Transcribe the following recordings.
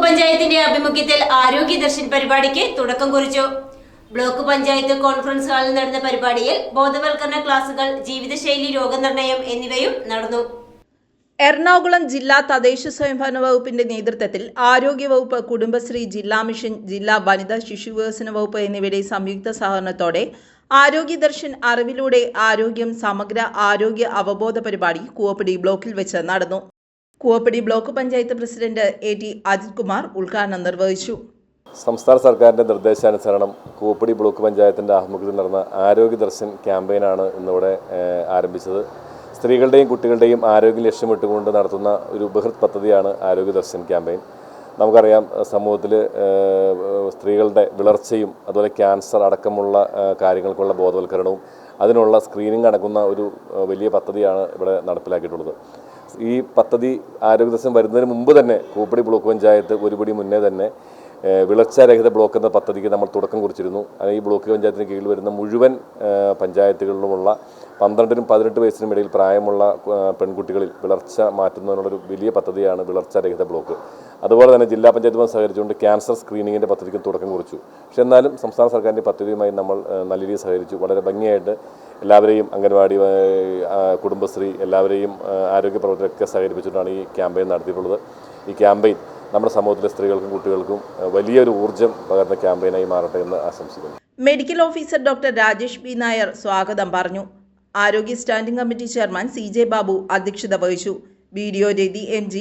പഞ്ചായത്തിന്റെ ആഭിമുഖ്യത്തിൽ ആരോഗ്യ ദർശൻ പരിപാടിക്ക് തുടക്കം കുറിച്ചു. ബ്ലോക്ക് പഞ്ചായത്ത് കോൺഫറൻസ് ഹാളിൽ നടന്ന പരിപാടിയിൽ ബോധവൽക്കരണ ക്ലാസുകൾ, ജീവിതശൈലി രോഗനിർണയം എന്നിവയും നടന്നു. എറണാകുളം ജില്ലാ തദ്ദേശ സ്വയംഭരണ വകുപ്പിന്റെ നേതൃത്വത്തിൽ ആരോഗ്യവകുപ്പ്, കുടുംബശ്രീ, ജില്ലാ മിഷൻ, ജില്ലാ വനിതാ ശിശുവികസന വകുപ്പ് എന്നിവയുടെ സംയുക്ത സഹകരണത്തോടെ ആരോഗ്യ ദർശൻ അറിവിലൂടെ ആരോഗ്യം സമഗ്ര ആരോഗ്യ അവബോധ പരിപാടി കൂവപ്പടി ബ്ലോക്കിൽ വെച്ച് നടന്നു. Koovappady block panchayat president AT Ajith Kumar ഉദ്ഘാടനം നിർവഹിച്ചു. സംസ്ഥാന സർക്കാരിൻ്റെ നിർദ്ദേശാനുസരണം കൂവപ്പടി ബ്ലോക്ക് പഞ്ചായത്തിൻ്റെ ആഭിമുഖ്യത്തിൽ നടന്ന ആരോഗ്യ ദർശൻ ക്യാമ്പയിനാണ് ഇന്നിവിടെ ആരംഭിച്ചത്. സ്ത്രീകളുടെയും കുട്ടികളുടെയും ആരോഗ്യം ലക്ഷ്യമിട്ടുകൊണ്ട് നടത്തുന്ന ഒരു ബൃഹത് പദ്ധതിയാണ് ആരോഗ്യ ദർശൻ ക്യാമ്പയിൻ. നമുക്കറിയാം, സമൂഹത്തിൽ സ്ത്രീകളുടെ വിളർച്ചയും അതുപോലെ ക്യാൻസർ അടക്കമുള്ള കാര്യങ്ങൾക്കുള്ള ബോധവൽക്കരണവും അതിനുള്ള സ്ക്രീനിങ് അടങ്ങുന്ന ഒരു വലിയ പദ്ധതിയാണ് ഇവിടെ നടപ്പിലാക്കിയിട്ടുള്ളത്. ഈ പദ്ധതി ആരോഗ്യ ദർശൻ വരുന്നതിന് മുമ്പ് തന്നെ കൂവപ്പടി ബ്ലോക്ക് പഞ്ചായത്ത് ഒരുപടി മുന്നേ തന്നെ വിളർച്ചാരഹിത ബ്ലോക്ക് എന്ന പദ്ധതിക്ക് നമ്മൾ തുടക്കം കുറിച്ചിരുന്നു. ഈ ബ്ലോക്ക് പഞ്ചായത്തിന് കീഴിൽ വരുന്ന മുഴുവൻ പഞ്ചായത്തുകളിലുമുള്ള 12-നും 18 വയസ്സിനും ഇടയിൽ പ്രായമുള്ള പെൺകുട്ടികളിൽ വിളർച്ച മാറ്റുന്നതിനുള്ളൊരു വലിയ പദ്ധതിയാണ് വിളർച്ചാരഹിത ബ്ലോക്ക്. അതുപോലെ തന്നെ ജില്ലാ പഞ്ചായത്തുമായി സഹകരിച്ചുകൊണ്ട് ക്യാൻസർ സ്ക്രീനിങ്ങിൻ്റെ പദ്ധതിക്കും തുടക്കം കുറിച്ചു. പക്ഷെ എന്നാലും സംസ്ഥാന സർക്കാരിൻ്റെ പദ്ധതിയുമായി നമ്മൾ നല്ല രീതിയിൽ സഹകരിച്ചു. വളരെ ഭംഗിയായിട്ട് എല്ലാവരെയും, അംഗൻവാടി, കുടുംബശ്രീ എല്ലാവരെയും ആരോഗ്യ പ്രവർത്തകരൊക്കെ സഹകരിപ്പിച്ചിട്ടാണ് ഈ ക്യാമ്പയിൻ നടത്തിയിട്ടുള്ളത്. ഈ ക്യാമ്പയിൻ നമ്മുടെ സമൂഹത്തിലെ സ്ത്രീകൾക്കും കുട്ടികൾക്കും വലിയൊരു ഊർജ്ജം പകർന്ന ക്യാമ്പയിനായി മാറട്ടെ എന്ന് ആശംസിക്കുന്നു. Medical officer doctor Rajesh B. Nair സ്വാഗതം പറഞ്ഞു. ആരോഗ്യ standing committee chairman CJ Babu അധ്യക്ഷത വഹിച്ചു. BDO രതി MG,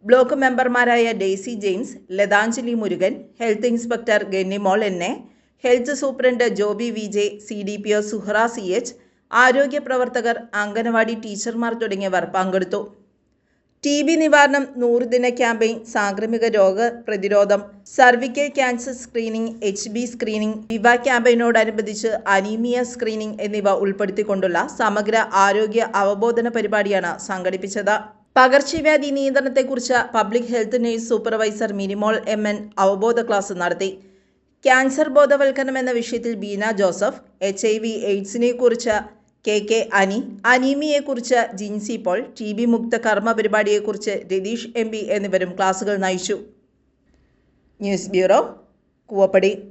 ബ്ലോക്ക് മെമ്പർമാരായ Daisy James, Lathanjali Murugan, health inspector Gannimol NA, health superintendent Joby VJ, CDPO Suhara CH, ആരോഗ്യ പ്രവർത്തകർ, അംഗനവാടി ടീച്ചർമാർ തുടങ്ങിയവർ പങ്കെടുത്തു. TB നിവാരണം, 100 ദിന ക്യാമ്പയിൻ, സാംക്രമിക രോഗ പ്രതിരോധം, cervical cancer screening, HB screening, വിവ ക്യാമ്പയിനോടനുബന്ധിച്ച് അനീമിയ സ്ക്രീനിംഗ് എന്നിവ ഉൾപ്പെടുത്തിക്കൊണ്ടുള്ള സമഗ്ര ആരോഗ്യ അവബോധന പരിപാടിയാണ് സംഘടിപ്പിച്ചത്. പകർച്ചവ്യാധി നിയന്ത്രണത്തെക്കുറിച്ച് public health nurse supervisor Minimol MN അവബോധ ക്ലാസ് നടത്തി. ക്യാൻസർ ബോധവൽക്കരണം എന്ന വിഷയത്തിൽ ബീന ജോസഫ്, HIV എയ്ഡ്സിനെ കുറിച്ച് KK അനി, അനീമിയെക്കുറിച്ച് ജിൻസി പോൾ, TB മുക്ത കർമ്മ പരിപാടിയെക്കുറിച്ച് രതീഷ് MB എന്നിവരും ക്ലാസുകൾ നയിച്ചു. News bureau, Koovappady.